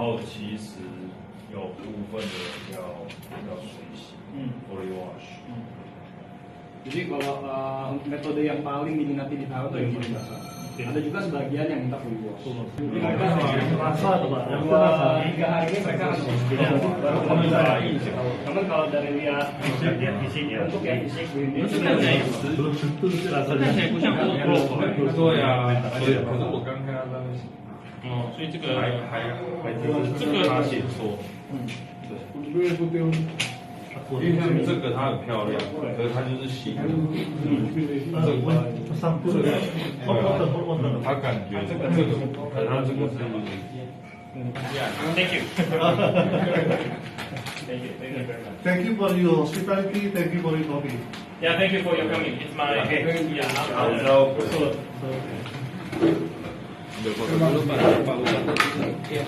后其实有部分的人要水洗，fully wash。Jadi kalau metode yang paling diminati di Taiwan itu yang full basah. Ada juga sebagian yang minta full wash. Jadi mereka rasa atau Pak? 2-3 hari ini mereka baru komentar. Namun kalau dari lihat fisiknya untuk yang fisik ini rasanya不像菠萝。对啊，所以可是我刚看到他们哦，所以这个这个他写错，因为像这个它很漂亮，可是它就是细的，他感觉这个，可能这个是。Thank you. Thank you for your hospitality. Thank you for your coffee. Yeah, thank you for your coming. It's my Halo.